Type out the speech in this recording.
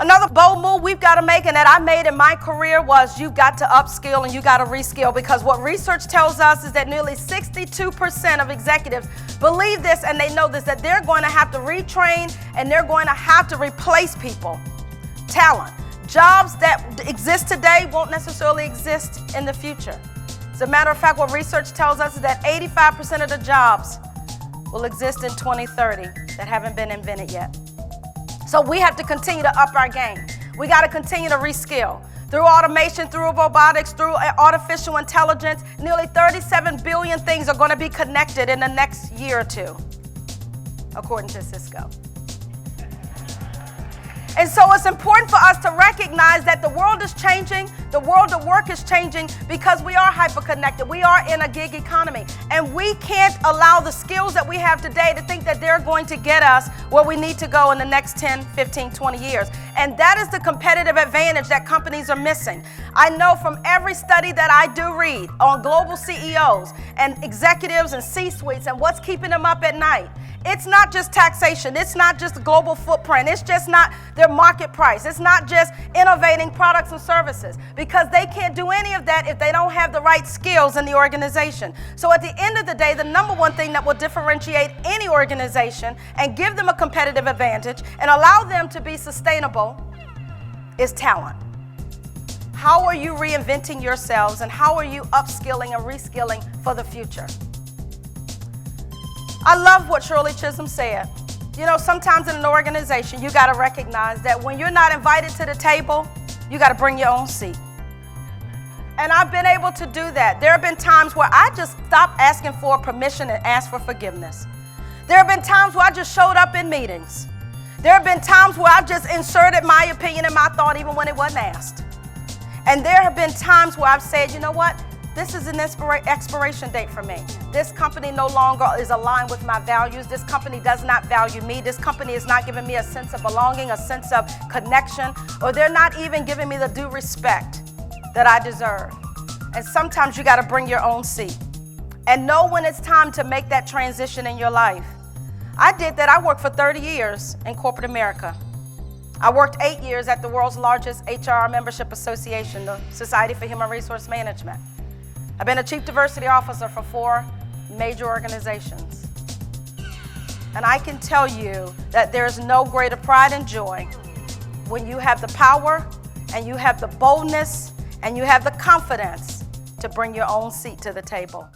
Another bold move we've got to make, and that I made in my career, was you've got to upskill and you got to reskill, because what research tells us is that nearly 62% of executives believe this, and they know this, that they're going to have to retrain and they're going to have to replace people. Talent. Jobs that exist today won't necessarily exist in the future. As a matter of fact, what research tells us is that 85% of the jobs will exist in 2030 that haven't been invented yet. So we have to continue to up our game. We got to continue to reskill. Through automation, through robotics, through artificial intelligence, nearly 37 billion things are going to be connected in the next year or two, according to Cisco. And so it's important for us to recognize that the world is changing, the world of work is changing, because we are hyper-connected. We are in a gig economy, and we can't allow the skills that we have today to think that they're going to get us where we need to go in the next 10, 15, 20 years. And that is the competitive advantage that companies are missing. I know from every study that I do read on global CEOs and executives and C-suites and what's keeping them up at night, it's not just taxation. It's not just the global footprint. It's just not their market price. It's not just innovating products and services, because they can't do any of that if they don't have the right skills in the organization. So at the end of the day, the number one thing that will differentiate any organization and give them a competitive advantage and allow them to be sustainable is talent. How are you reinventing yourselves, and how are you upskilling and reskilling for the future? I love what Shirley Chisholm said. You know, sometimes in an organization, you got to recognize that when you're not invited to the table, you got to bring your own seat. And I've been able to do that. There have been times where I just stopped asking for permission and asked for forgiveness. There have been times where I just showed up in meetings. There have been times where I've just inserted my opinion and my thought even when it wasn't asked. And there have been times where I've said, you know what? This is an expiration date for me. This company no longer is aligned with my values. This company does not value me. This company is not giving me a sense of belonging, a sense of connection, or they're not even giving me the due respect that I deserve. And sometimes you got to bring your own seat and know when it's time to make that transition in your life. I did that. I worked for 30 years in corporate America. I worked 8 years at the world's largest HR membership association, the Society for Human Resource Management. I've been a chief diversity officer for 4 major organizations. And I can tell you that there's no greater pride and joy when you have the power and you have the boldness and you have the confidence to bring your own seat to the table.